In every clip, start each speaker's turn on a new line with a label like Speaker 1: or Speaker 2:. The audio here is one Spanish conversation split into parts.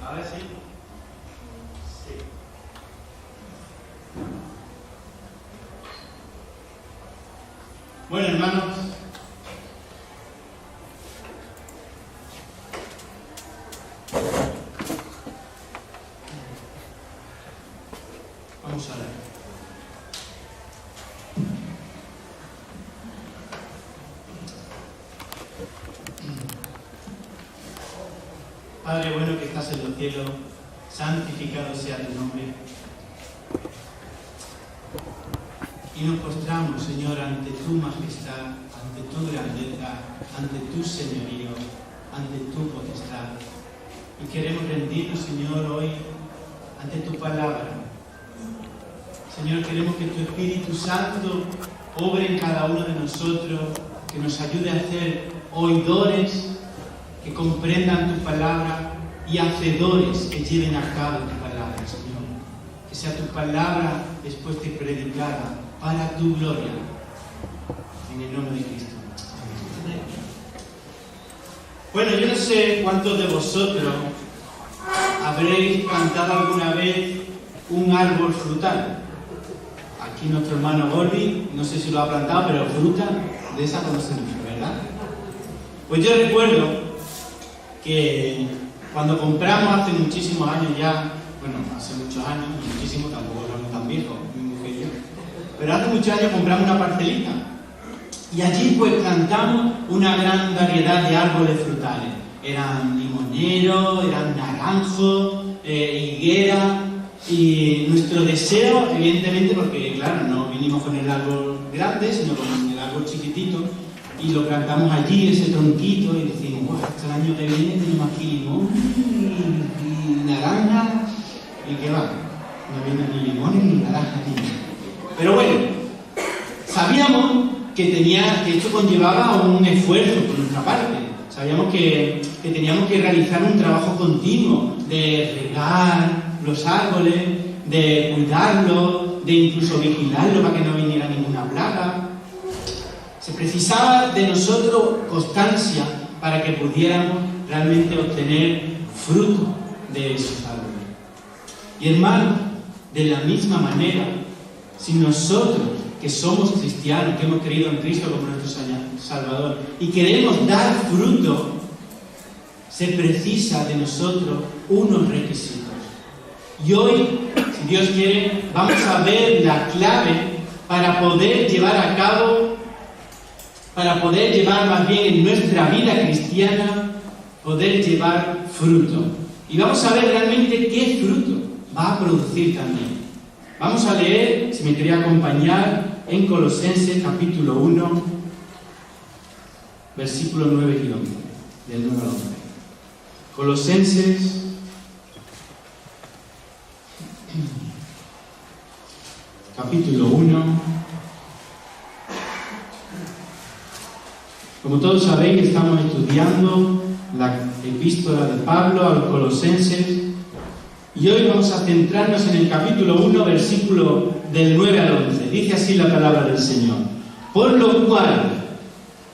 Speaker 1: Ahora sí. Sí. Bueno, hermanos, vamos a ver. Padre bueno que estás en los cielos, santificado sea tu nombre. Y nos postramos, Señor, ante tu majestad, ante tu grandeza, ante tu señorío, ante tu potestad. Y queremos rendirnos, Señor, hoy ante tu palabra. Señor, queremos que tu Espíritu Santo obre en cada uno de nosotros, que nos ayude a ser oidores que comprendan tu palabra y hacedores que lleven a cabo tu palabra, Señor. Que sea tu palabra expuesta y predicada para tu gloria. En el nombre de Cristo. Amén. Bueno, yo no sé cuántos de vosotros habréis plantado alguna vez un árbol frutal. Aquí nuestro hermano Gordy, no sé si lo ha plantado, pero fruta de esa conocemos, ¿verdad? Pues yo recuerdo que cuando compramos hace muchísimos años ya, bueno, hace muchos años, muchísimo, tampoco somos tan viejos, mi mujer y yo, pero hace muchos años compramos una parcelita y allí pues plantamos una gran variedad de árboles frutales. Eran limoneros, eran naranjos, higuera, y nuestro deseo, evidentemente, porque claro, no vinimos con el árbol grande, sino con el árbol chiquitito, y lo plantamos allí, ese tronquito, y decimos, guau, hasta el año que viene tenemos aquí limón y naranja, y qué va, no viene ni limón ni naranja ni nada. Pero bueno, sabíamos que esto conllevaba un esfuerzo por nuestra parte. Sabíamos que teníamos que realizar un trabajo continuo de regar los árboles, de cuidarlos, de incluso vigilarlos para que no viniera ninguna plaga. Se precisaba de nosotros constancia para que pudiéramos realmente obtener fruto de esos árboles. Y hermanos, de la misma manera, si nosotros, que somos cristianos, que hemos creído en Cristo como nuestro Salvador, y queremos dar fruto, se precisa de nosotros unos requisitos. Y hoy, si Dios quiere, vamos a ver la clave para poder llevar a cabo, para poder llevar más bien en nuestra vida cristiana, poder llevar fruto. Y vamos a ver realmente qué fruto va a producir también. Vamos a leer, si me quería acompañar, en Colosenses capítulo 1, versículos 9 y 11, del 1 al 11. Colosenses capítulo 1. Como todos sabéis, estamos estudiando la epístola de Pablo a los Colosenses y hoy vamos a centrarnos en el capítulo 1, versículo del 9 al 11. Dice así la palabra del Señor: por lo cual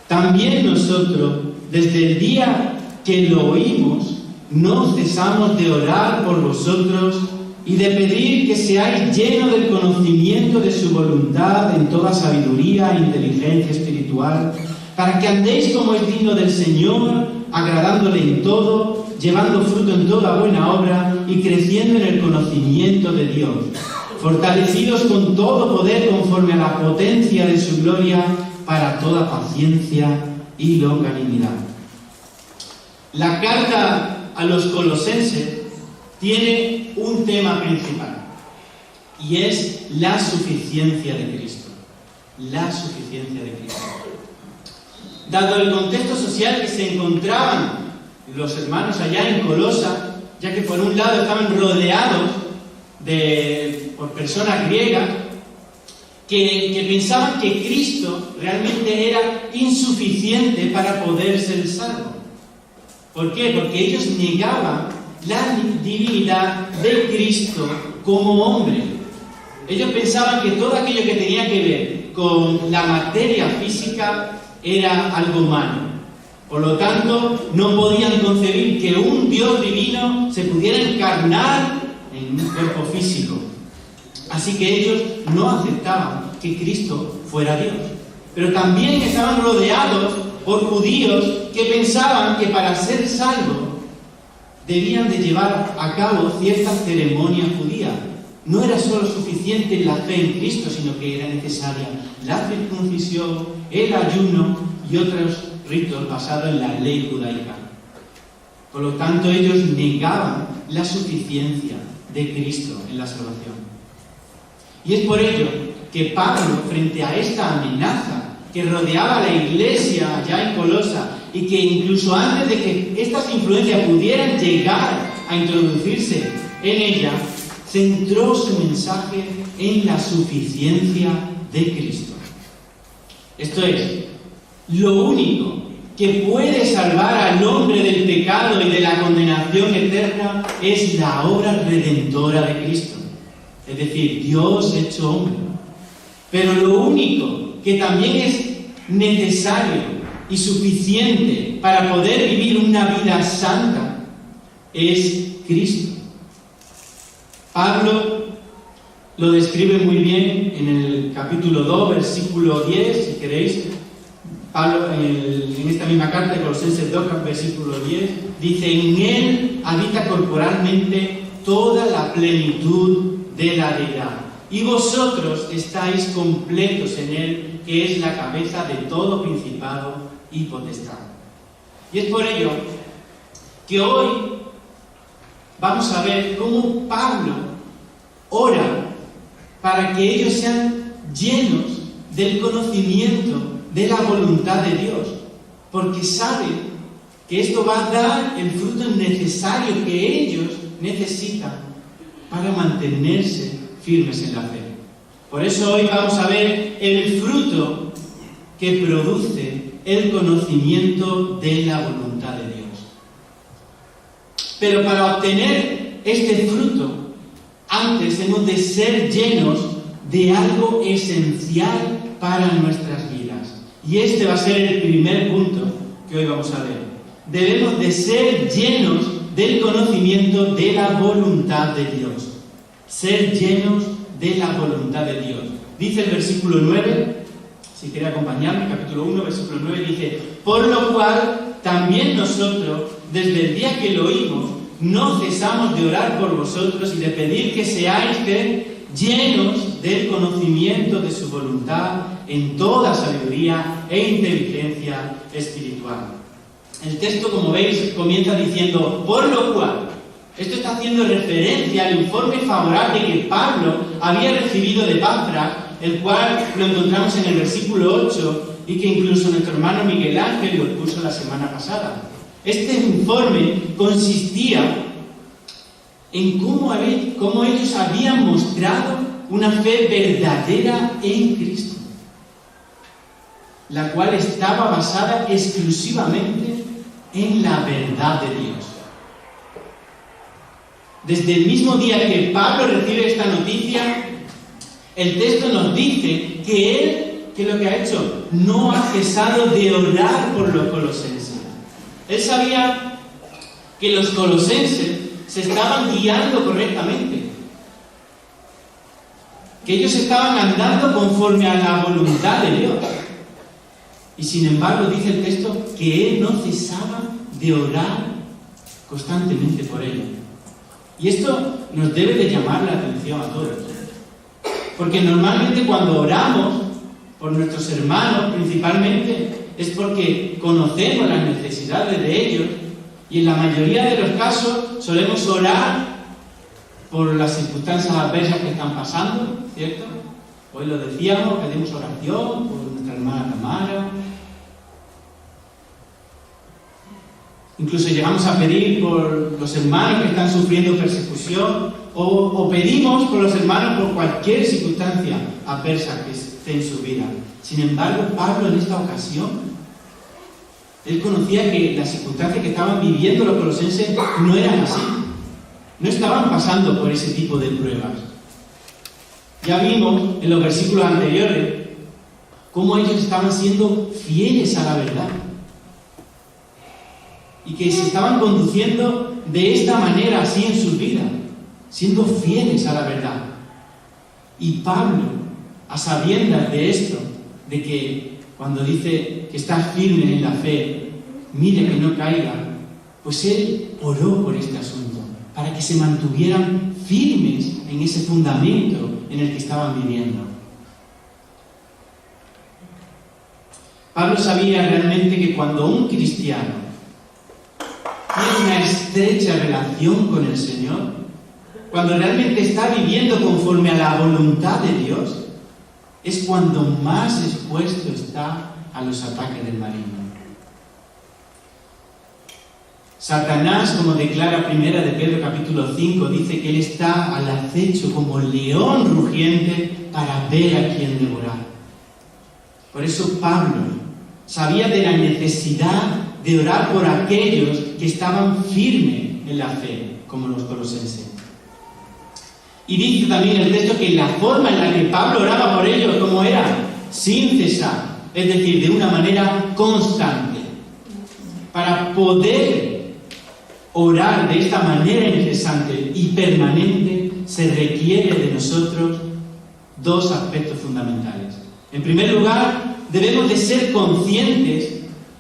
Speaker 1: también nosotros, desde el día que lo oímos, no cesamos de orar por vosotros y de pedir que seáis llenos del conocimiento de su voluntad en toda sabiduría e inteligencia espiritual, para que andéis como es digno del Señor, agradándole en todo, llevando fruto en toda buena obra y creciendo en el conocimiento de Dios, fortalecidos con todo poder conforme a la potencia de su gloria, para toda paciencia y longanimidad. La carta a los Colosenses tiene un tema principal y es la suficiencia de Cristo. La suficiencia de Cristo. Dado el contexto social que se encontraban los hermanos allá en Colosa, ya que por un lado estaban rodeados por personas griegas que pensaban que Cristo realmente era insuficiente para poder ser salvo. ¿Por qué? Porque ellos negaban la divinidad de Cristo como hombre. Ellos pensaban que todo aquello que tenía que ver con la materia física era algo malo. Por lo tanto, no podían concebir que un Dios divino se pudiera encarnar en un cuerpo físico. Así que ellos no aceptaban que Cristo fuera Dios. Pero también estaban rodeados por judíos que pensaban que para ser salvos debían de llevar a cabo ciertas ceremonias judías. No era solo suficiente la fe en Cristo, sino que era necesaria la circuncisión, el ayuno y otros ritos basados en la ley judaica. Por lo tanto, ellos negaban la suficiencia de Cristo en la salvación. Y es por ello que Pablo, frente a esta amenaza que rodeaba a la iglesia ya en Colosa, y que incluso antes de que estas influencias pudieran llegar a introducirse en ella, centró su mensaje en la suficiencia de Cristo. Esto es, lo único que puede salvar al hombre del pecado y de la condenación eterna es la obra redentora de Cristo. Es decir, Dios hecho hombre. Pero lo único que también es necesario y suficiente para poder vivir una vida santa es Cristo. Pablo lo describe muy bien en el capítulo 2, versículo 10, si queréis. Pablo, en esta misma carta de Colosenses 2, versículo 10, dice: en Él habita corporalmente toda la plenitud de la deidad, y vosotros estáis completos en Él, que es la cabeza de todo principado y potestad. Y es por ello que hoy vamos a ver cómo Pablo ora para que ellos sean llenos del conocimiento de la voluntad de Dios, porque sabe que esto va a dar el fruto necesario que ellos necesitan para mantenerse firmes en la fe. Por eso hoy vamos a ver el fruto que produce el conocimiento de la voluntad de Dios. Pero para obtener este fruto, antes hemos de ser llenos de algo esencial para nuestras vidas. Y este va a ser el primer punto que hoy vamos a ver. Debemos de ser llenos del conocimiento de la voluntad de Dios. Ser llenos de la voluntad de Dios. Dice el versículo 9, si quiere acompañarme, capítulo 1, versículo 9, dice: por lo cual también nosotros, desde el día que lo oímos, no cesamos de orar por vosotros y de pedir que seáis llenos del conocimiento de su voluntad en toda sabiduría e inteligencia espiritual. El texto, como veis, comienza diciendo: por lo cual. Esto está haciendo referencia al informe favorable que Pablo había recibido de Pafras, el cual lo encontramos en el versículo 8 y que incluso nuestro hermano Miguel Ángel lo expuso la semana pasada. Este informe consistía en cómo ellos habían mostrado una fe verdadera en Cristo, la cual estaba basada exclusivamente en la verdad de Dios. Desde el mismo día que Pablo recibe esta noticia, el texto nos dice que él, ¿qué es lo que ha hecho? No ha cesado de orar por los colosenses. Él sabía que los colosenses se estaban guiando correctamente, que ellos estaban andando conforme a la voluntad de Dios. Y sin embargo, dice el texto que él no cesaba de orar constantemente por ellos. Y esto nos debe de llamar la atención a todos. Porque normalmente cuando oramos por nuestros hermanos, principalmente, es porque conocemos las necesidades de ellos, y en la mayoría de los casos solemos orar por las circunstancias adversas que están pasando, ¿cierto? Hoy lo decíamos, pedimos oración por nuestra hermana Tamara. Incluso llegamos a pedir por los hermanos que están sufriendo persecución o pedimos por los hermanos por cualquier circunstancia adversa que esté en su vida. Sin embargo, Pablo en esta ocasión, él conocía que las circunstancias que estaban viviendo los colosenses no eran así. No estaban pasando por ese tipo de pruebas. Ya vimos en los versículos anteriores cómo ellos estaban siendo fieles a la verdad y que se estaban conduciendo de esta manera así en sus vidas, siendo fieles a la verdad. Y Pablo, a sabiendas de esto, de que cuando dice que está firme en la fe, mire que no caiga, pues él oró por este asunto, para que se mantuvieran firmes en ese fundamento en el que estaban viviendo. Pablo sabía realmente que cuando un cristiano tiene una estrecha relación con el Señor, cuando realmente está viviendo conforme a la voluntad de Dios, es cuando más expuesto está a los ataques del maligno. Satanás, como declara 1 de Pedro capítulo 5, dice que él está al acecho como león rugiente para ver a quién devorar. Por eso Pablo sabía de la necesidad de orar por aquellos que estaban firmes en la fe, como los colosenses. Y dice también el texto que la forma en la que Pablo oraba por ellos, ¿cómo era? Sin cesar, es decir, de una manera constante. Para poder orar de esta manera incesante y permanente, se requiere de nosotros dos aspectos fundamentales. En primer lugar, debemos de ser conscientes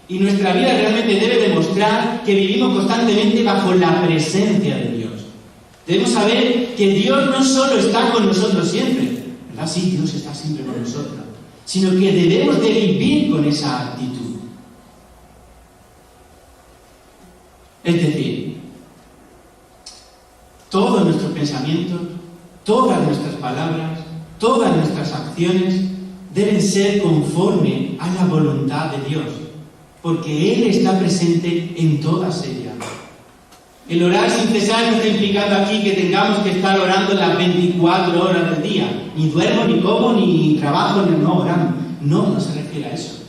Speaker 1: y nuestra vida realmente debe demostrar que vivimos constantemente bajo la presencia de Dios. Debemos saber que Dios no solo está con nosotros siempre, ¿verdad? Sí, Dios está siempre con nosotros, sino que debemos de vivir con esa actitud. Es decir, todos nuestros pensamientos, todas nuestras palabras, todas nuestras acciones deben ser conforme a la voluntad de Dios, porque Él está presente en todas ellas. El orar sin cesar no está implicando aquí que tengamos que estar orando las 24 horas del día. Ni duermo, ni como, ni trabajo, ni no oramos. No se refiere a eso.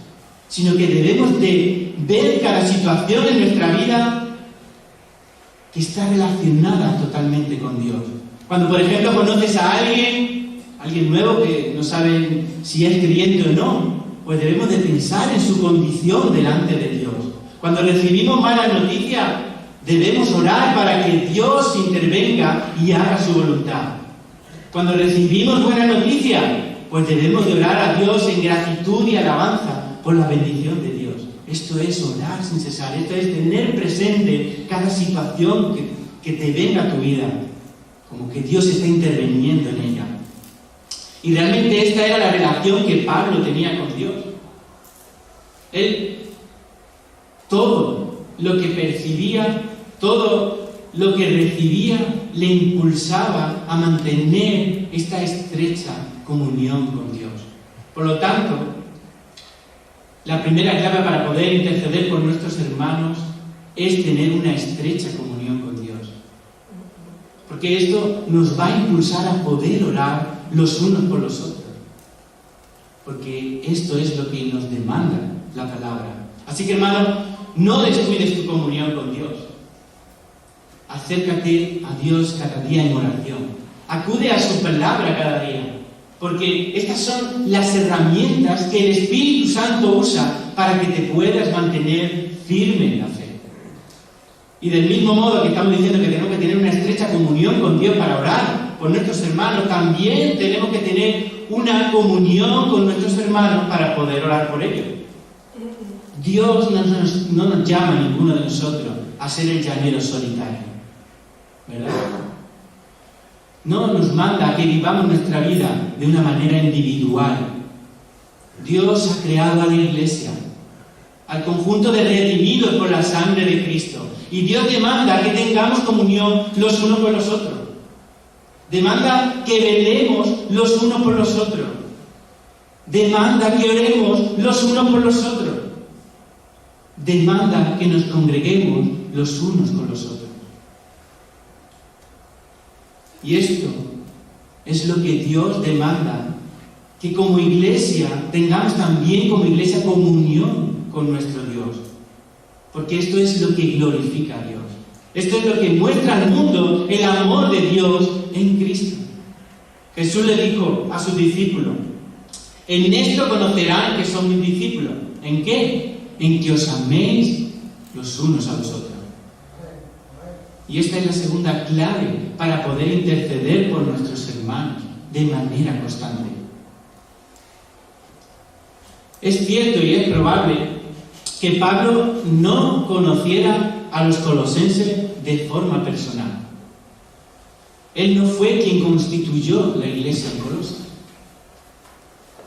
Speaker 1: Sino que debemos de ver cada situación en nuestra vida que está relacionada totalmente con Dios. Cuando, por ejemplo, conoces a alguien nuevo que no sabe si es creyente o no, pues debemos de pensar en su condición delante de Dios. Cuando recibimos malas noticias, debemos orar para que Dios intervenga y haga su voluntad. Cuando recibimos buenas noticias, pues debemos de orar a Dios en gratitud y alabanza por la bendición de Dios. Esto es orar sin cesar, esto es tener presente cada situación que te venga a tu vida, como que Dios está interviniendo en ella. Y realmente esta era la relación que Pablo tenía con Dios. Él, todo lo que percibía, todo lo que recibía, le impulsaba a mantener esta estrecha comunión con Dios. Por lo tanto, la primera clave para poder interceder por nuestros hermanos es tener una estrecha comunión con Dios. Porque esto nos va a impulsar a poder orar los unos por los otros. Porque esto es lo que nos demanda la palabra. Así que, hermano, no descuides tu comunión con Dios. Acércate a Dios cada día en oración. Acude a su palabra cada día. Porque estas son las herramientas que el Espíritu Santo usa para que te puedas mantener firme en la fe. Y del mismo modo que estamos diciendo que tenemos que tener una estrecha comunión con Dios para orar por nuestros hermanos, también tenemos que tener una comunión con nuestros hermanos para poder orar por ellos. Dios no nos llama a ninguno de nosotros a ser el llanero solitario, ¿verdad? No nos manda a que vivamos nuestra vida de una manera individual. Dios ha creado a la Iglesia, al conjunto de redimidos por la sangre de Cristo. Y Dios demanda que tengamos comunión los unos con los otros. Demanda que velemos los unos por los otros. Demanda que oremos los unos por los otros. Demanda que nos congreguemos los unos con los otros. Y esto es lo que Dios demanda, que como iglesia tengamos también como iglesia comunión con nuestro Dios. Porque esto es lo que glorifica a Dios. Esto es lo que muestra al mundo el amor de Dios en Cristo. Jesús le dijo a sus discípulos: en esto conocerán que son mis discípulos. ¿En qué? En que os améis los unos a los otros. Y esta es la segunda clave para poder interceder por nuestros hermanos de manera constante. Es cierto y es probable que Pablo no conociera a los colosenses de forma personal. Él no fue quien constituyó la iglesia en Colosas.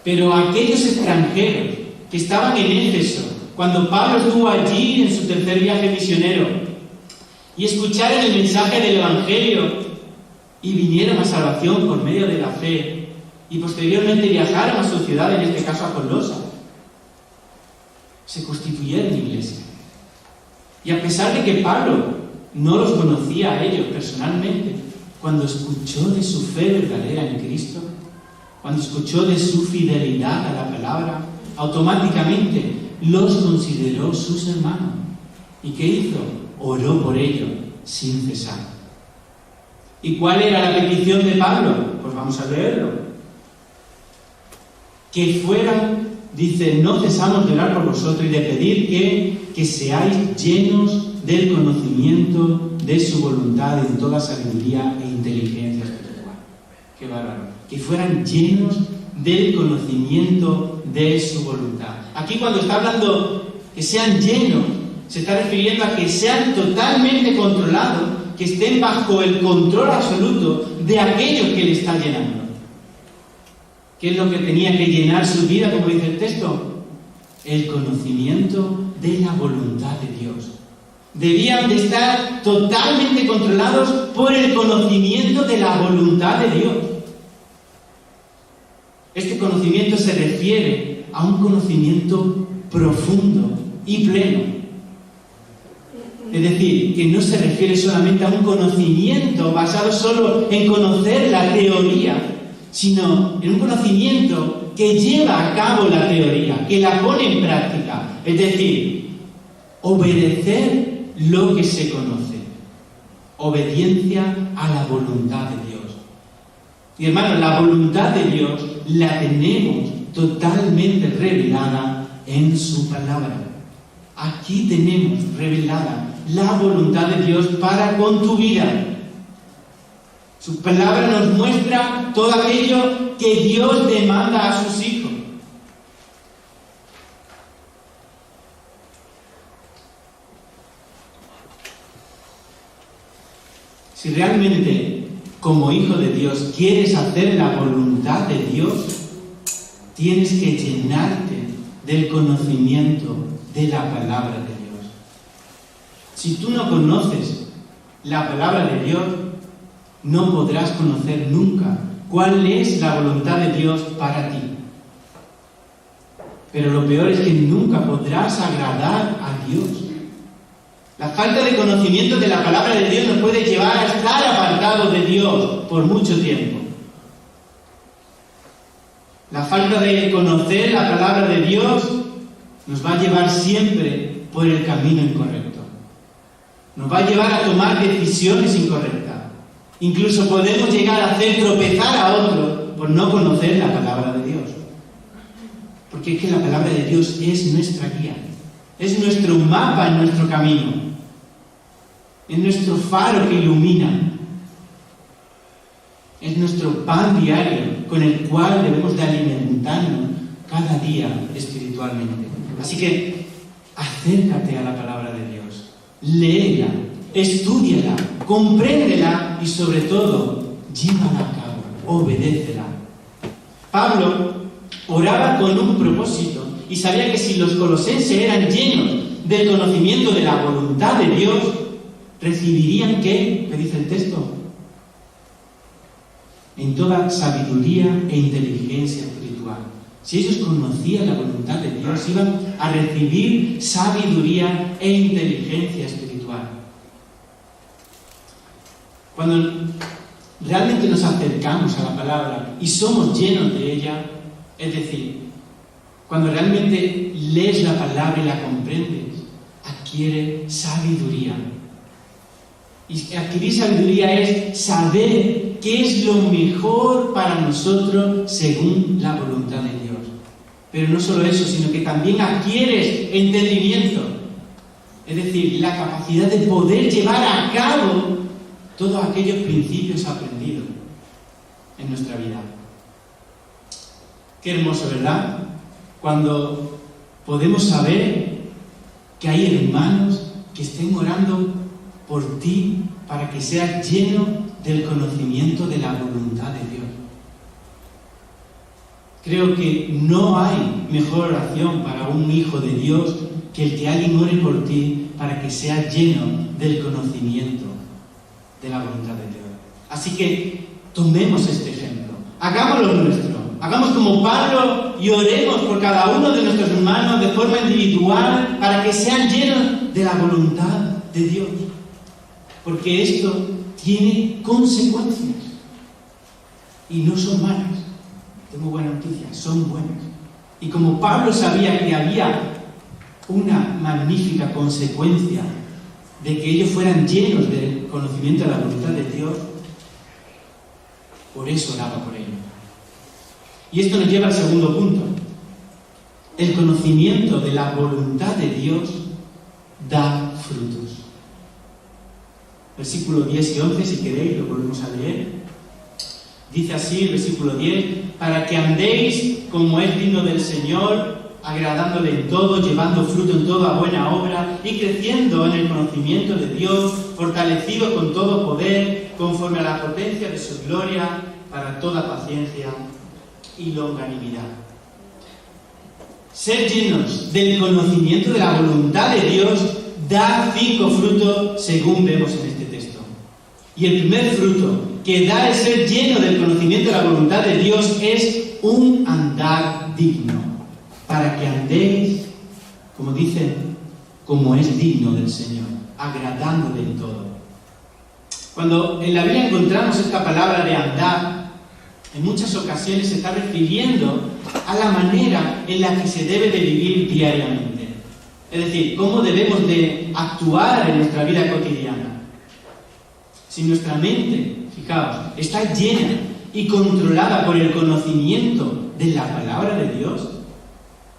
Speaker 1: Pero aquellos extranjeros que estaban en Éfeso, cuando Pablo estuvo allí en su tercer viaje misionero, y escucharon el mensaje del Evangelio y vinieron a salvación por medio de la fe, y posteriormente viajaron a su ciudad, en este caso a Colosas, se constituyeron iglesia. Y a pesar de que Pablo no los conocía a ellos personalmente, cuando escuchó de su fe verdadera en Cristo, cuando escuchó de su fidelidad a la palabra, automáticamente los consideró sus hermanos. ¿Y qué hizo? Oró por ellos sin cesar. ¿Y cuál era la petición de Pablo? Pues vamos a leerlo. Que fueran, dice, no cesamos de orar por vosotros y de pedir que seáis llenos del conocimiento de su voluntad en toda sabiduría e inteligencia espiritual. ¡Qué bárbaro! Que fueran llenos del conocimiento de su voluntad. Aquí cuando está hablando que sean llenos, se está refiriendo a que sean totalmente controlados, que estén bajo el control absoluto de aquellos que le están llenando. ¿Qué es lo que tenía que llenar su vida, como dice el texto? El conocimiento de la voluntad de Dios. Debían de estar totalmente controlados por el conocimiento de la voluntad de Dios. Este conocimiento se refiere a un conocimiento profundo y pleno. Es decir, que no se refiere solamente a un conocimiento basado solo en conocer la teoría, sino en un conocimiento que lleva a cabo la teoría, que la pone en práctica. Es decir, obedecer lo que se conoce. Obediencia a la voluntad de Dios. Y hermanos, la voluntad de Dios la tenemos totalmente revelada en su palabra. Aquí tenemos revelada la voluntad de Dios para con tu vida. Su palabra nos muestra todo aquello que Dios demanda a sus hijos. Si realmente, como hijo de Dios, quieres hacer la voluntad de Dios, tienes que llenarte del conocimiento de la palabra de Dios. Si tú no conoces la palabra de Dios, no podrás conocer nunca cuál es la voluntad de Dios para ti. Pero lo peor es que nunca podrás agradar a Dios. La falta de conocimiento de la palabra de Dios nos puede llevar a estar apartados de Dios por mucho tiempo. La falta de conocer la palabra de Dios nos va a llevar siempre por el camino incorrecto. Nos va a llevar a tomar decisiones incorrectas. Incluso podemos llegar a hacer tropezar a otro por no conocer la palabra de Dios. Porque es que la palabra de Dios es nuestra guía. Es nuestro mapa en nuestro camino. Es nuestro faro que ilumina. Es nuestro pan diario con el cual debemos de alimentarnos cada día espiritualmente. Así que acércate a la palabra de Dios. Léela, estúdiala, compréndela y sobre todo, llévala a cabo, obedécela. Pablo oraba con un propósito y sabía que si los colosenses eran llenos del conocimiento de la voluntad de Dios, recibirían ¿qué? ¿Qué dice el texto? En toda sabiduría e inteligencia espiritual. Si ellos conocían la voluntad de Dios, iban a recibir sabiduría e inteligencia espiritual. Cuando realmente nos acercamos a la palabra y somos llenos de ella, es decir, cuando realmente lees la palabra y la comprendes, adquiere sabiduría. Y adquirir sabiduría es saber qué es lo mejor para nosotros según la voluntad de Dios. Pero no solo eso, sino que también adquieres entendimiento. Es decir, la capacidad de poder llevar a cabo todos aquellos principios aprendidos en nuestra vida. Qué hermoso, ¿verdad? Cuando podemos saber que hay hermanos que estén orando por ti para que seas lleno del conocimiento de la voluntad de Dios. Creo que no hay mejor oración para un hijo de Dios que el que alguien ore por ti para que seas lleno del conocimiento de la voluntad de Dios. Así que tomemos este ejemplo, hagámoslo nuestro, hagamos como Pablo y oremos por cada uno de nuestros hermanos de forma individual para que sean llenos de la voluntad de Dios. Porque esto tiene consecuencias y no son malas. Tengo buenas noticias, son buenas. Y como Pablo sabía que había una magnífica consecuencia de que ellos fueran llenos del conocimiento de la voluntad de Dios, por eso oraba por ellos. Y esto nos lleva al segundo punto. El conocimiento de la voluntad de Dios da frutos. Versículo 10 y 11, si queréis, lo volvemos a leer. Dice así el versículo 10: para que andéis como es digno del Señor, agradándole en todo, llevando fruto en toda buena obra y creciendo en el conocimiento de Dios, fortalecido con todo poder, conforme a la potencia de su gloria, para toda paciencia y longanimidad. Ser llenos del conocimiento de la voluntad de Dios da 5 frutos según vemos en este texto. Y el primer fruto que da el ser lleno del conocimiento de la voluntad de Dios es un andar digno, para que andéis, como dice, como es digno del Señor, agradándole en todo. Cuando en la Biblia encontramos esta palabra de andar, en muchas ocasiones se está refiriendo a la manera en la que se debe de vivir diariamente. Es decir, cómo debemos de actuar en nuestra vida cotidiana. Si nuestra mente, fijaos, está llena y controlada por el conocimiento de la palabra de Dios,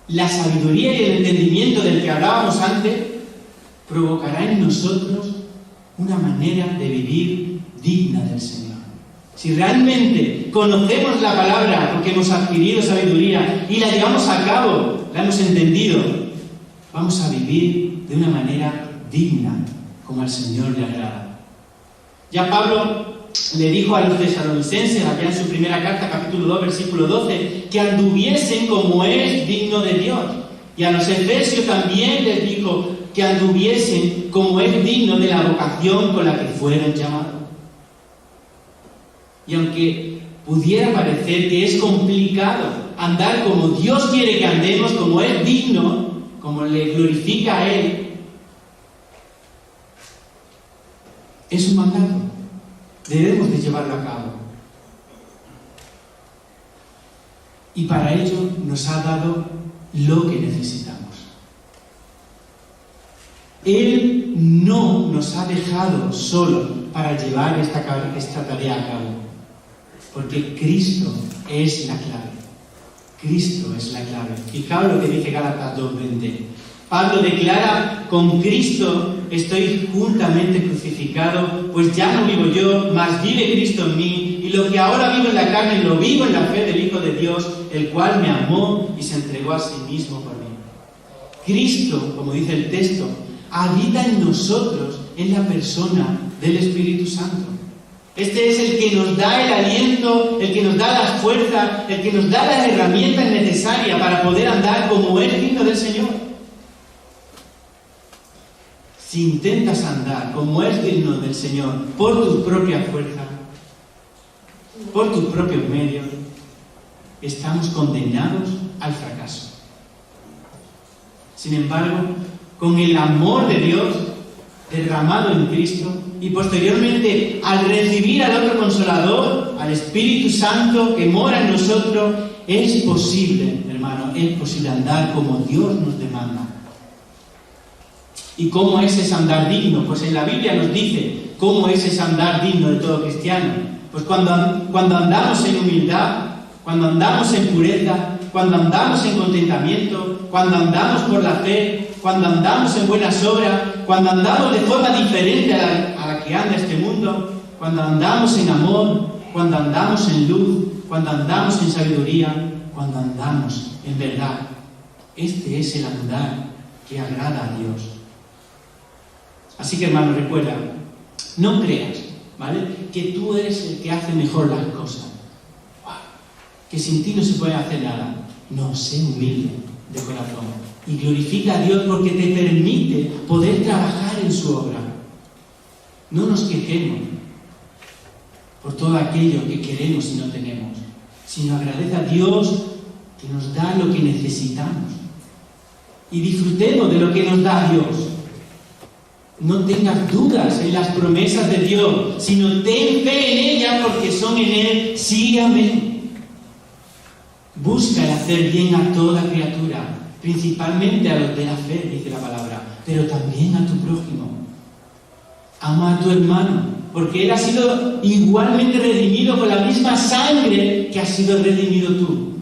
Speaker 1: la sabiduría y el entendimiento del que hablábamos antes provocará en nosotros una manera de vivir digna del Señor. Si realmente conocemos la palabra porque hemos adquirido sabiduría y la llevamos a cabo, la hemos entendido, vamos a vivir de una manera digna, como al Señor le agrada. Ya Pablo le dijo a los tesalonicenses, allá en su primera carta, capítulo 2, versículo 12, que anduviesen como es digno de Dios. Y a los efesios también les dijo que anduviesen como es digno de la vocación con la que fueron llamados. Y aunque pudiera parecer que es complicado andar como Dios quiere que andemos, como es digno, como le glorifica a Él, es un mandato. Debemos de llevarlo a cabo. Y para ello nos ha dado lo que necesitamos. Él no nos ha dejado solos para llevar esta tarea a cabo. Porque Cristo es la clave. Cristo es la clave. Fijaos lo que dice Gálatas 2:20. Pablo declara: con Cristo estoy juntamente crucificado, pues ya no vivo yo, mas vive Cristo en mí, y lo que ahora vivo en la carne lo vivo en la fe del Hijo de Dios, el cual me amó y se entregó a sí mismo por mí. Cristo, como dice el texto, habita en nosotros en la persona del Espíritu Santo. Este es el que nos da el aliento, el que nos da la fuerza, el que nos da las herramientas necesarias para poder andar como es digno del Señor. Si intentas andar como es digno del Señor por tus propias fuerzas, por tus propios medios, estamos condenados al fracaso. Sin embargo, con el amor de Dios, derramado en Cristo, y posteriormente al recibir al otro Consolador, al Espíritu Santo que mora en nosotros, es posible, hermano, es posible andar como Dios nos demanda. ¿Y cómo es ese andar digno? Pues en la Biblia nos dice cómo es ese andar digno de todo cristiano. Pues cuando andamos en humildad, cuando andamos en pureza, cuando andamos en contentamiento, cuando andamos por la fe, cuando andamos en buenas obras, cuando andamos de forma diferente a la que anda este mundo, cuando andamos en amor, cuando andamos en luz, cuando andamos en sabiduría, cuando andamos en verdad. Este es el andar que agrada a Dios. Así que, hermano, recuerda, no creas, ¿vale?, que tú eres el que hace mejor las cosas, que sin ti no se puede hacer nada. No, sé humilde de corazón y glorifica a Dios porque te permite poder trabajar en su obra. No nos quejemos por todo aquello que queremos y no tenemos, sino agradece a Dios que nos da lo que necesitamos y disfrutemos de lo que nos da Dios. No tengas dudas en las promesas de Dios, sino ten fe en ellas porque son en Él sí y amén. Busca el hacer bien a toda criatura, principalmente a los de la fe, dice la palabra, pero también a tu prójimo. Ama a tu hermano, porque él ha sido igualmente redimido con la misma sangre que has sido redimido tú.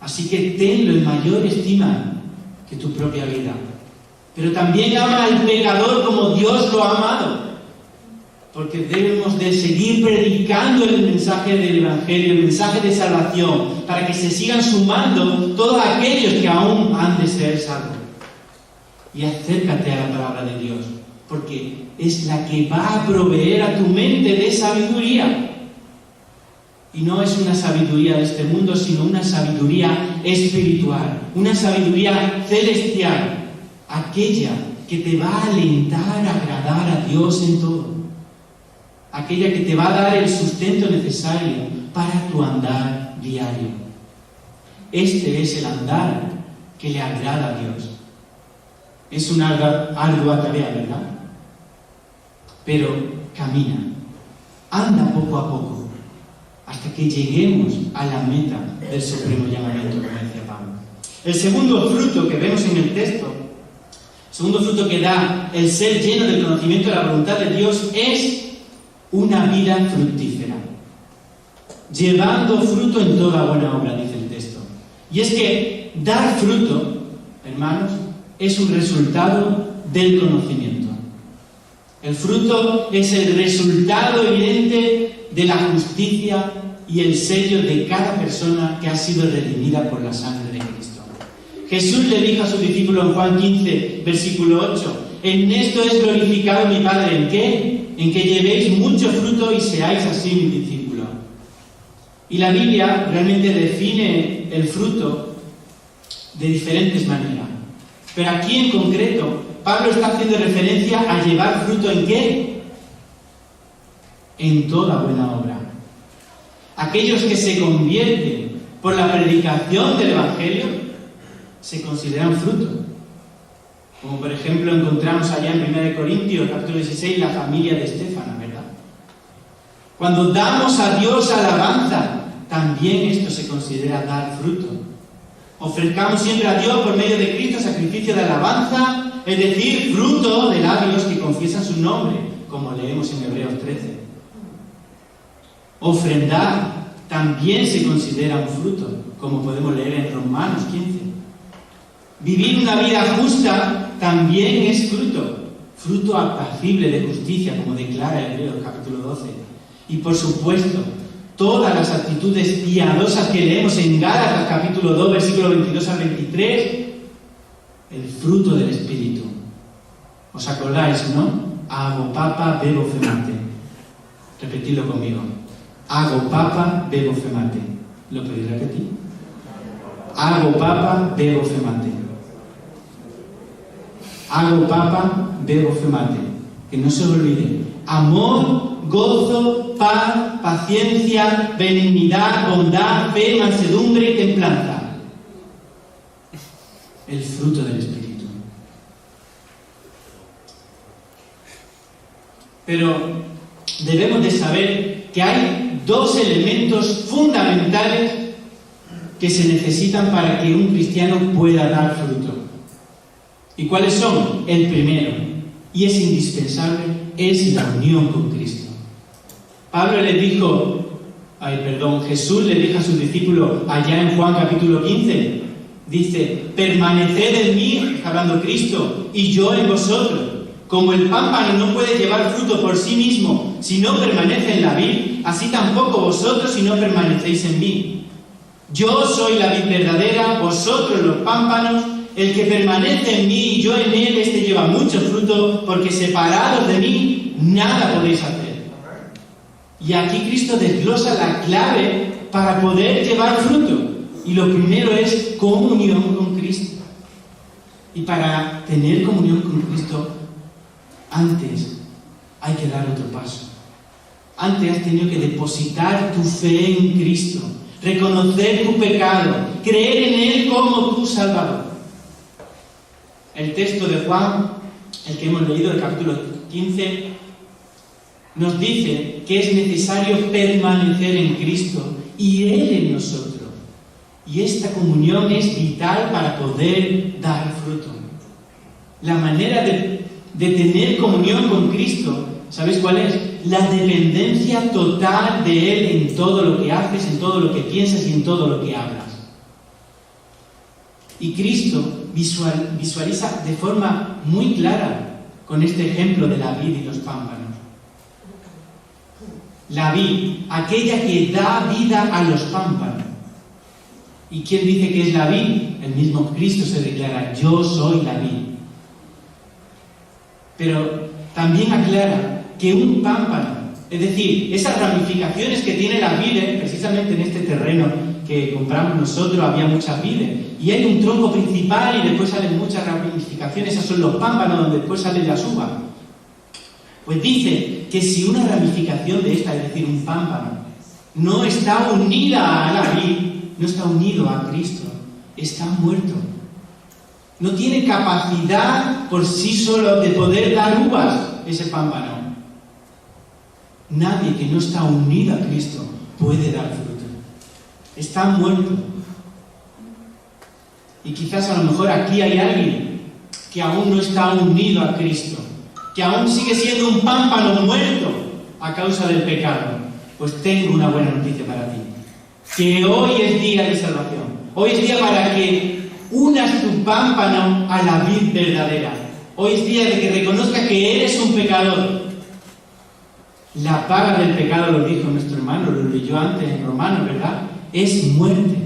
Speaker 1: Así que tenlo en mayor estima que tu propia vida. Pero también ama al pecador como Dios lo ha amado, porque debemos de seguir predicando el mensaje del Evangelio, el mensaje de salvación, para que se sigan sumando todos aquellos que aún han de ser salvos. Y acércate a la palabra de Dios, porque es la que va a proveer a tu mente de sabiduría. Y no es una sabiduría de este mundo, sino una sabiduría espiritual, una sabiduría celestial, aquella que te va a alentar a agradar a Dios en todo, aquella que te va a dar el sustento necesario para tu andar diario. Este es el andar que le agrada a Dios. Es una ardua tarea, ¿verdad? Pero camina, anda poco a poco, hasta que lleguemos a la meta del supremo llamamiento, como decía Pablo. El segundo fruto que vemos en el texto, el segundo fruto que da el ser lleno del conocimiento de la voluntad de Dios, es una vida fructífera, llevando fruto en toda buena obra, dice el texto. Y es que dar fruto, hermanos, es un resultado del conocimiento. El fruto es el resultado evidente de la justicia y el sello de cada persona que ha sido redimida por la sangre de Cristo. Jesús le dijo a sus discípulos en Juan 15, versículo 8, en esto es glorificado mi Padre, ¿en qué? En que llevéis mucho fruto y seáis así mis discípulos. Y la Biblia realmente define el fruto de diferentes maneras. Pero aquí en concreto, Pablo está haciendo referencia a llevar fruto ¿en qué? En toda buena obra. Aquellos que se convierten por la predicación del Evangelio se consideran fruto. Como por ejemplo encontramos allá en 1 Corintios, capítulo 16, la familia de Estéfana, ¿verdad? Cuando damos a Dios alabanza, también esto se considera dar fruto. Ofrezcamos siempre a Dios por medio de Cristo sacrificio de alabanza, es decir, fruto de labios que confiesan su nombre, como leemos en Hebreos 13. Ofrendar también se considera un fruto, como podemos leer en Romanos 15. Vivir una vida justa también es fruto apacible de justicia, como declara Hebreos capítulo 12. Y por supuesto, todas las actitudes piadosas que leemos en Gálatas capítulo 2, versículos 22 al 23, el fruto del Espíritu. ¿Os acordáis, no? Hago papa, bebo femate. Repetidlo conmigo. Hago papa, bebo femate. ¿Lo podéis repetir? Hago papa, bebo femate. Hago papa, bebo femate. Que no se os olvide. Amor, gozo, paz, paciencia, benignidad, bondad, fe, mansedumbre y templanza. El fruto del Espíritu. Pero debemos de saber que hay dos elementos fundamentales que se necesitan para que un cristiano pueda dar fruto. ¿Y cuáles son? El primero, y es indispensable, es la unión con Cristo. Jesús le dijo a sus discípulos allá en Juan capítulo 15, dice: permaneced en mí, está hablando Cristo, y yo en vosotros. Como el pámpano no puede llevar fruto por sí mismo si no permanece en la vid, así tampoco vosotros si no permanecéis en mí. Yo soy la vid verdadera, vosotros los pámpanos. El que permanece en mí y yo en él, este lleva mucho fruto, porque separados de mí nada podéis hacer. Y aquí Cristo desglosa la clave para poder llevar fruto. Y lo primero es comunión con Cristo. Y para tener comunión con Cristo, antes hay que dar otro paso. Antes has tenido que depositar tu fe en Cristo, reconocer tu pecado, creer en Él como tu Salvador. El texto de Juan, el que hemos leído, del capítulo 15, nos dice que es necesario permanecer en Cristo y Él en nosotros. Y esta comunión es vital para poder dar fruto. La manera de tener comunión con Cristo, ¿sabéis cuál es? La dependencia total de Él en todo lo que haces, en todo lo que piensas y en todo lo que hablas. Y Cristo visualiza de forma muy clara con este ejemplo de la vid y los pámpanos. La vid, aquella que da vida a los pámpanos. ¿Y quién dice que es la vid? El mismo Cristo se declara: yo soy la vid. Pero también aclara que un pámpano, es decir, esas ramificaciones que tiene la vid, precisamente en este terreno que compramos nosotros había muchas vides, y hay un tronco principal y después salen muchas ramificaciones, esos son los pámpanos donde después salen las uvas. Pues dice que si una ramificación de esta, es decir, un pámpano, no está unida a la vid, no está unido a Cristo, está muerto. No tiene capacidad por sí solo de poder dar uvas, ese pámpano. Nadie que no está unido a Cristo puede dar fruto. Está muerto. Y quizás a lo mejor aquí hay alguien que aún no está unido a Cristo, que aún sigue siendo un pámpano muerto a causa del pecado. Pues tengo una buena noticia para ti. Que hoy es día de salvación. Hoy es día para que unas tu pámpano a la vid verdadera. Hoy es día de que reconozcas que eres un pecador. La paga del pecado, lo dijo nuestro hermano, lo leyó antes en Romanos, ¿verdad? Es muerte,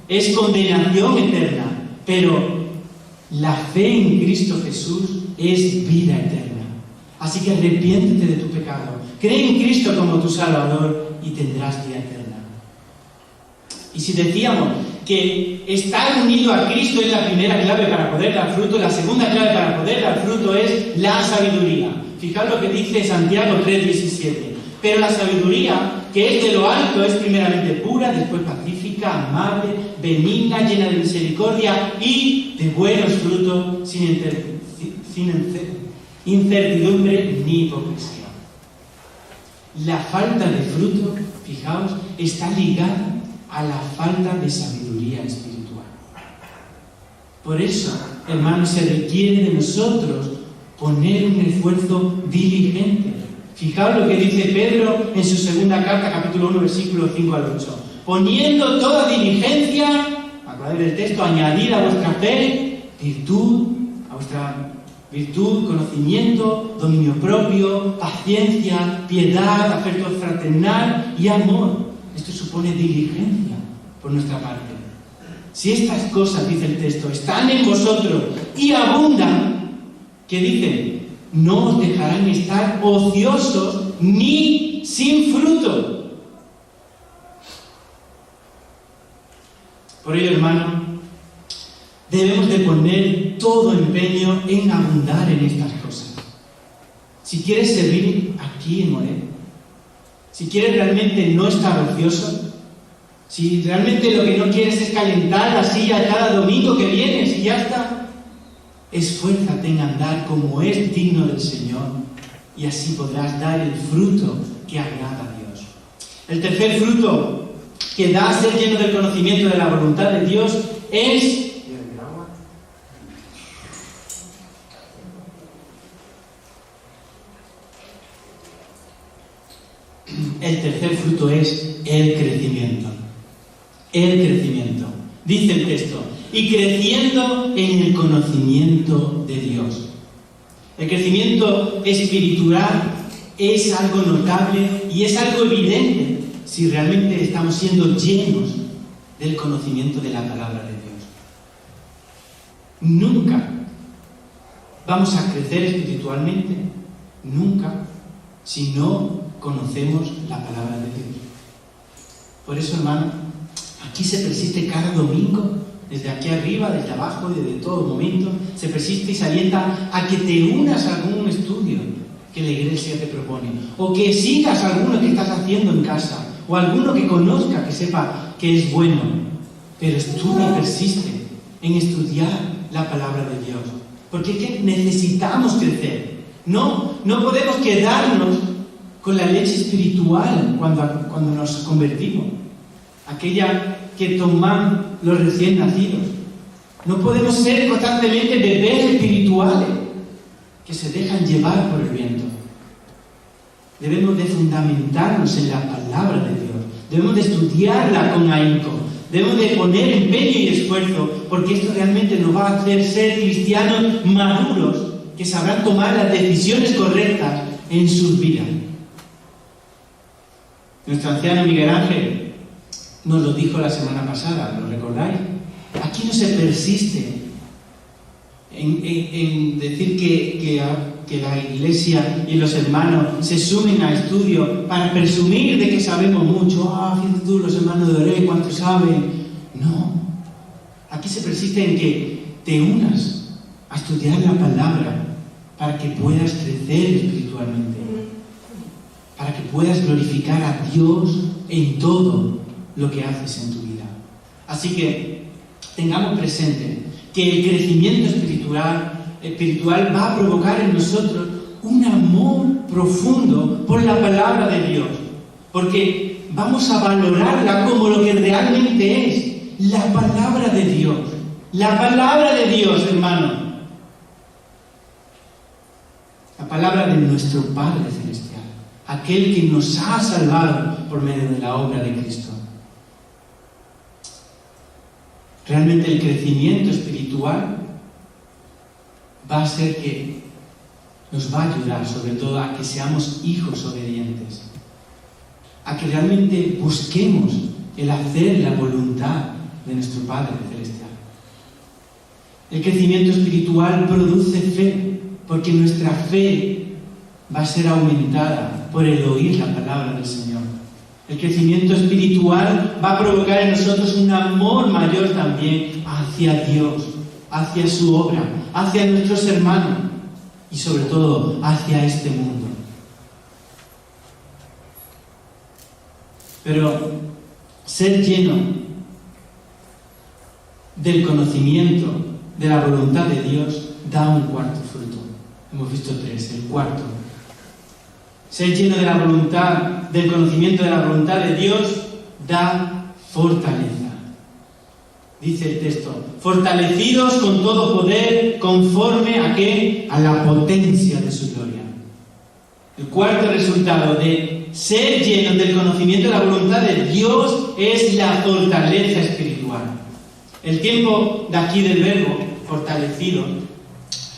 Speaker 1: es condenación eterna. Pero la fe en Cristo Jesús es vida eterna. Así que arrepiéntete de tu pecado. Cree en Cristo como tu Salvador y tendrás vida eterna. Y si decíamos que estar unido a Cristo es la primera clave para poder dar fruto, la segunda clave para poder dar fruto es la sabiduría. Fijaos lo que dice Santiago 3:17. Pero la sabiduría, que es de lo alto, es primeramente pura, después pacífica, amable, benigna, llena de misericordia y de buenos frutos, sin incertidumbre ni hipocresía. La falta de fruto, fijaos, está ligada a la falta de sabiduría espiritual. Por eso, hermanos, se requiere de nosotros poner un esfuerzo diligente. Fijaos lo que dice Pedro en su segunda carta, capítulo 1, versículos 5 al 8. Poniendo toda diligencia, acordáis del texto, añadid a vuestra fe virtud, a vuestra virtud, conocimiento, dominio propio, paciencia, piedad, afecto fraternal y amor. Esto supone diligencia por nuestra parte. Si estas cosas, dice el texto, están en vosotros y abundan, ¿qué dice? No os dejarán estar ociosos ni sin fruto. Por ello, hermano, debemos de poner todo empeño en abundar en estas cosas. Si quieres servir aquí en Moré, si quieres realmente no estar ocioso, si realmente lo que no quieres es calentar la silla cada domingo que vienes y ya está, esfuérzate en andar como es digno del Señor, y así podrás dar el fruto que agrada a Dios. El tercer fruto que da a ser lleno del conocimiento de la voluntad de Dios es el crecimiento. El crecimiento. Dice el texto, y creciendo en el conocimiento de Dios. El crecimiento espiritual es algo notable y es algo evidente si realmente estamos siendo llenos del conocimiento de la palabra de Dios. Nunca vamos a crecer espiritualmente, nunca, si no conocemos la palabra de Dios. Por eso, hermano, aquí se persiste cada domingo, desde aquí arriba, desde abajo, desde todo momento, se persiste y se alienta a que te unas a algún estudio que la iglesia te propone, o que sigas alguno que estás haciendo en casa, o alguno que conozca, que sepa que es bueno, pero estudia y persiste en estudiar la palabra de Dios, porque es que necesitamos crecer. No podemos quedarnos con la leche espiritual cuando nos convertimos, aquella que toman los recién nacidos. No podemos ser constantemente bebés espirituales que se dejan llevar por el viento. Debemos de fundamentarnos en la palabra de Dios, debemos de estudiarla con ahínco, debemos de poner empeño y esfuerzo, porque esto realmente nos va a hacer ser cristianos maduros que sabrán tomar las decisiones correctas en sus vidas. Nuestro anciano Miguel Ángel nos lo dijo la semana pasada, ¿lo recordáis? Aquí no se persiste en decir que la iglesia y los hermanos se sumen a estudio para presumir de que sabemos mucho. Fíjate tú, los hermanos de Oré, ¿cuánto saben? No. Aquí se persiste en que te unas a estudiar la palabra para que puedas crecer espiritualmente, para que puedas glorificar a Dios en todo lo que haces en tu vida. Así que tengamos presente que el crecimiento espiritual va a provocar en nosotros un amor profundo por la palabra de Dios, porque vamos a valorarla como lo que realmente es, la palabra de Dios. La palabra de Dios, hermano. La palabra de nuestro Padre Celestial, aquel que nos ha salvado por medio de la obra de Cristo. Realmente el crecimiento espiritual va a ser que nos va a ayudar sobre todo a que seamos hijos obedientes, a que realmente busquemos el hacer la voluntad de nuestro Padre Celestial. El crecimiento espiritual produce fe, porque nuestra fe va a ser aumentada por el oír la palabra del Señor. El crecimiento espiritual va a provocar en nosotros un amor mayor también hacia Dios, hacia su obra, hacia nuestros hermanos y sobre todo hacia este mundo. Pero ser lleno del conocimiento de la voluntad de Dios da un cuarto fruto. Hemos visto tres, el cuarto. Ser lleno de la voluntad, del conocimiento de la voluntad de Dios, da fortaleza. Dice el texto, fortalecidos con todo poder, conforme a ¿qué? A la potencia de su gloria. El cuarto resultado de ser llenos del conocimiento de la voluntad de Dios es la fortaleza espiritual. El tiempo de aquí del verbo, fortalecido,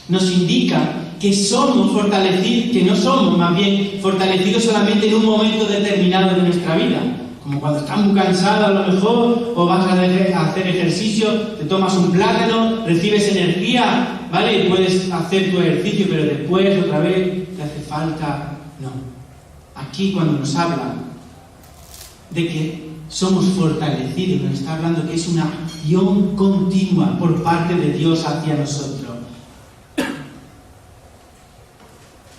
Speaker 1: nos indica que somos fortalecidos, que no somos más bien fortalecidos solamente en un momento determinado de nuestra vida. Como cuando estás muy cansado a lo mejor, o vas a hacer ejercicio, te tomas un plátano, recibes energía, ¿vale? Y puedes hacer tu ejercicio, pero después otra vez te hace falta. No. Aquí cuando nos habla de que somos fortalecidos, nos está hablando que es una acción continua por parte de Dios hacia nosotros.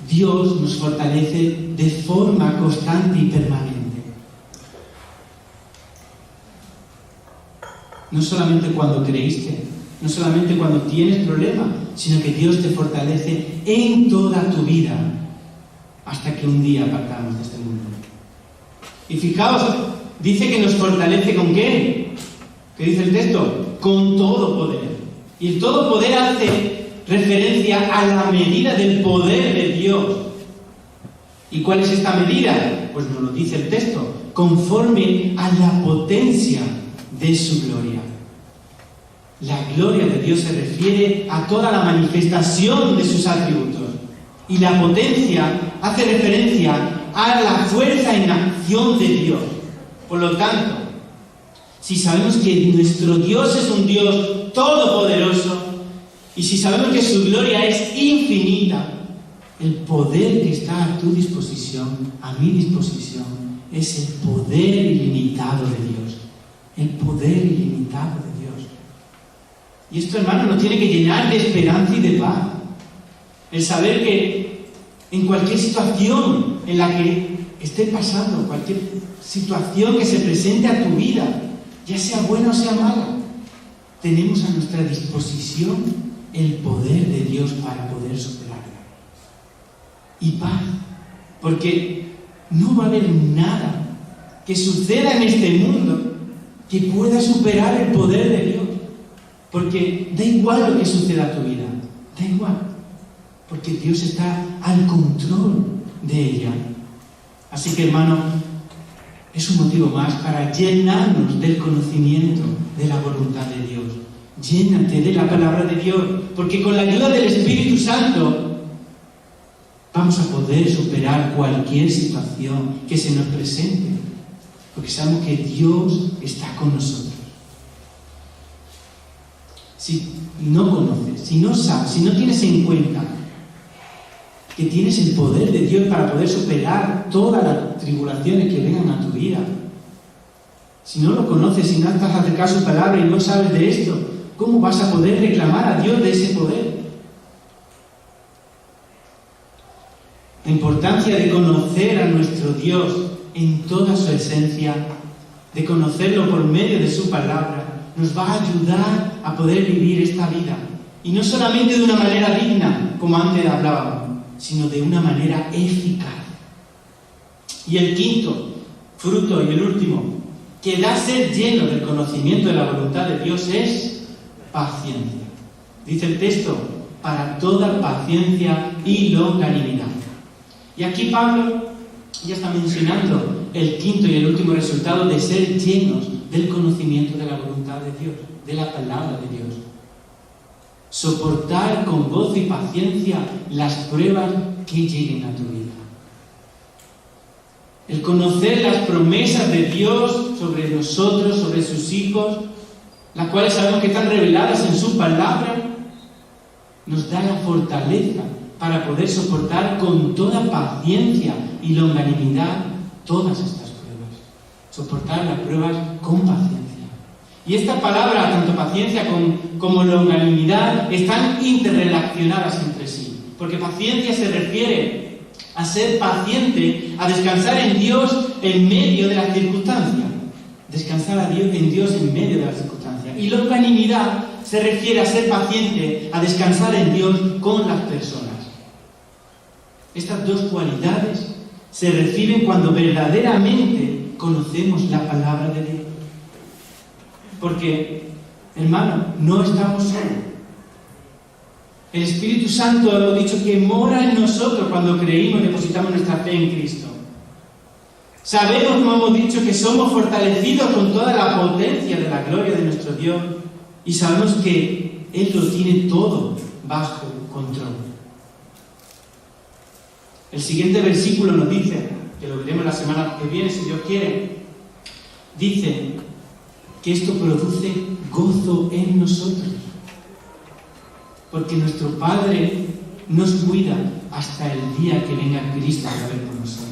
Speaker 1: Dios nos fortalece de forma constante y permanente. No solamente cuando creíste, no solamente cuando tienes problemas, sino que Dios te fortalece en toda tu vida. hasta que un día partamos de este mundo. Y fijaos, dice que nos fortalece ¿con qué? ¿Qué dice el texto? Con todo poder. Y el todo poder hace referencia a la medida del poder de Dios. ¿Y cuál es esta medida? Pues nos lo dice el texto, conforme a la potencia de su gloria. La gloria de Dios se refiere a toda la manifestación de sus atributos. Y la potencia hace referencia a la fuerza en acción de Dios. Por lo tanto, si sabemos que nuestro Dios es un Dios todopoderoso, y si sabemos que su gloria es infinita, el poder que está a tu disposición, a mi disposición, es el poder ilimitado de Dios. El poder ilimitado de Dios. Y esto, hermano, nos tiene que llenar de esperanza y de paz. El saber que en cualquier situación en la que esté pasando, cualquier situación que se presente a tu vida, ya sea buena o sea mala, tenemos a nuestra disposición el poder de Dios para poder superarla. Y paz, porque no va a haber nada que suceda en este mundo que pueda superar el poder de Dios. Porque da igual lo que suceda a tu vida, da igual, porque Dios está al control de ella. Así que, hermano, es un motivo más para llenarnos del conocimiento de la voluntad de Dios. Llénate de la palabra de Dios, porque con la ayuda del Espíritu Santo vamos a poder superar cualquier situación que se nos presente, porque sabemos que Dios está con nosotros. Si no conoces, si no sabes, si no tienes en cuenta que tienes el poder de Dios para poder superar todas las tribulaciones que vengan a tu vida, si no lo conoces, si no estás a acercar su palabra y no sabes de esto, ¿cómo vas a poder reclamar a Dios de ese poder? La importancia de conocer a nuestro Dios en toda su esencia, de conocerlo por medio de su palabra, nos va a ayudar a poder vivir esta vida. Y no solamente de una manera digna, como antes hablábamos, sino de una manera eficaz. Y el quinto fruto y el último, que da ser lleno del conocimiento de la voluntad de Dios, es paciencia. Dice el texto, para toda paciencia y longanimidad. Y aquí Pablo ya está mencionando el quinto y el último resultado de ser llenos del conocimiento de la voluntad de Dios, de la palabra de Dios. Soportar con gozo y paciencia las pruebas que lleguen a tu vida. El conocer las promesas de Dios sobre nosotros, sobre sus hijos, las cuales sabemos que están reveladas en su palabra, nos da la fortaleza para poder soportar con toda paciencia y longanimidad todas estas pruebas. Soportar las pruebas con paciencia. Y esta palabra, tanto paciencia como longanimidad, están interrelacionadas entre sí. Porque paciencia se refiere a ser paciente, a descansar en Dios en medio de las circunstancias. Descansar en Dios en medio de las circunstancias. Y longanimidad se refiere a ser paciente, a descansar en Dios con las personas. Estas dos cualidades se reciben cuando verdaderamente conocemos la palabra de Dios. Porque, hermano, no estamos solos. El Espíritu Santo ha dicho que mora en nosotros cuando creímos y depositamos nuestra fe en Cristo. Sabemos, como hemos dicho, que somos fortalecidos con toda la potencia de la gloria de nuestro Dios y sabemos que Él lo tiene todo bajo control. El siguiente versículo nos dice, que lo veremos la semana que viene si Dios quiere, dice que esto produce gozo en nosotros. Porque nuestro Padre nos cuida hasta el día que venga Cristo a ver por nosotros.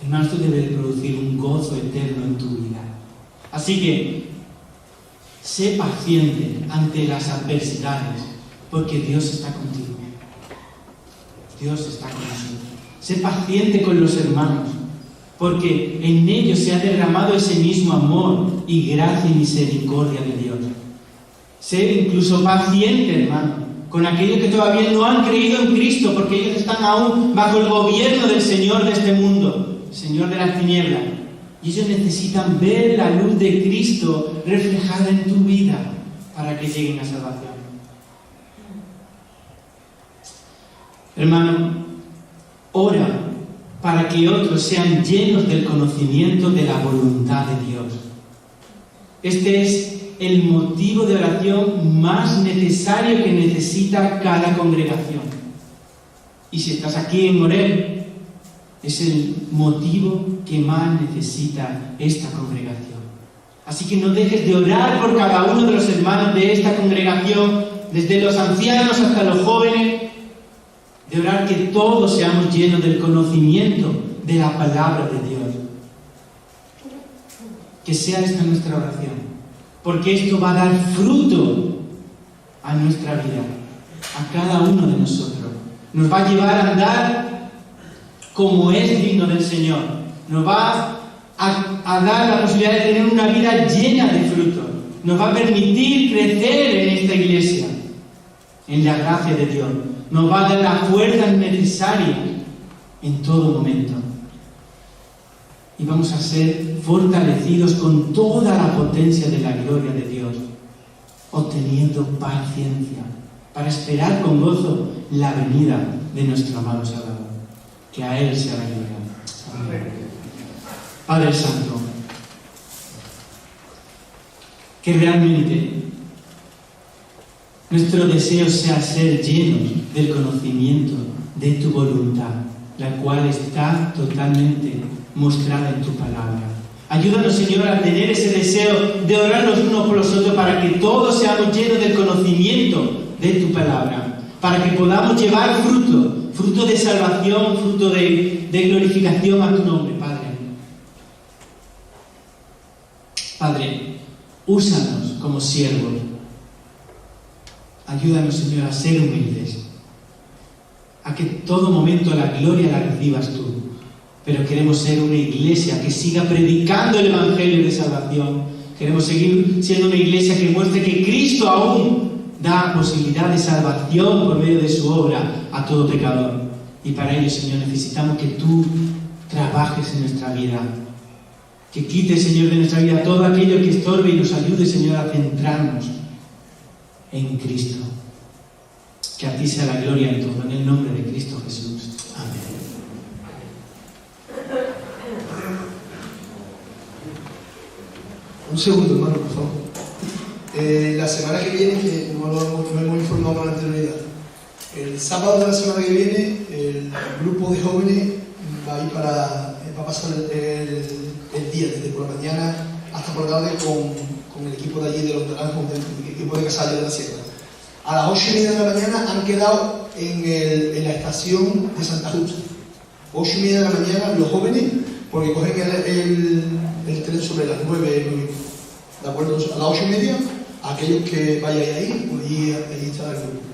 Speaker 1: Hermano, esto debe de producir un gozo eterno en tu vida. Así que, sé paciente ante las adversidades, porque Dios está contigo. Dios está con nosotros. Sé paciente con los hermanos, porque en ellos se ha derramado ese mismo amor y gracia y misericordia de Dios. Sé incluso paciente, hermano, con aquellos que todavía no han creído en Cristo, porque ellos están aún bajo el gobierno del Señor de este mundo, el Señor de las tinieblas. Y ellos necesitan ver la luz de Cristo reflejada en tu vida para que lleguen a salvación. Hermano, ora para que otros sean llenos del conocimiento de la voluntad de Dios. Este es el motivo de oración más necesario que necesita cada congregación. Y si estás aquí en Morel, es el motivo que más necesita esta congregación. Así que no dejes de orar por cada uno de los hermanos de esta congregación, desde los ancianos hasta los jóvenes, de orar que todos seamos llenos del conocimiento de la palabra de Dios. Que sea esta nuestra oración, porque esto va a dar fruto a nuestra vida, a cada uno de nosotros. Nos va a llevar a andar como es digno del Señor. Nos va a dar la posibilidad de tener una vida llena de fruto. Nos va a permitir crecer en esta iglesia, en la gracia de Dios. Nos va a dar las fuerzas necesarias en todo momento. Y vamos a ser fortalecidos con toda la potencia de la gloria de Dios, obteniendo paciencia para esperar con gozo la venida de nuestro amado Salvador. Que a Él sea la gloria. Amén. Padre Santo, que realmente nuestro deseo sea ser llenos del conocimiento de tu voluntad, la cual está totalmente mostrada en tu palabra. Ayúdanos, Señor, a tener ese deseo de orar los unos por los otros para que todos seamos llenos del conocimiento de tu palabra, para que podamos llevar fruto de salvación, fruto de glorificación a tu nombre, Padre. Padre, úsanos como siervos. Ayúdanos, Señor, a ser humildes, a que todo momento la gloria la recibas tú. Pero queremos ser una iglesia que siga predicando el Evangelio de salvación. Queremos seguir siendo una iglesia que muestre que Cristo aún da posibilidad de salvación por medio de su obra a todo pecador. Y para ello, Señor, necesitamos que tú trabajes en nuestra vida. Que quites, Señor, de nuestra vida todo aquello que estorbe y nos ayude, Señor, a centrarnos en Cristo. Que a ti sea la gloria en todo, en el nombre de Cristo Jesús. Amén.
Speaker 2: Un segundo, hermano, por favor. La semana que viene, que no hemos informado con anterioridad, el sábado de la semana que viene, el grupo de jóvenes va a pasar el día, desde por la mañana hasta por la tarde, con el equipo de allí de los naranjos, el equipo de Casallo de la Sierra. A las 8:30 de la mañana han quedado en la estación de Santa Justa. 8:30 de la mañana los jóvenes, porque cogen el tren sobre las 9, ¿de acuerdo? A las 8:30, aquellos que vayáis ahí, pues allí está el grupo.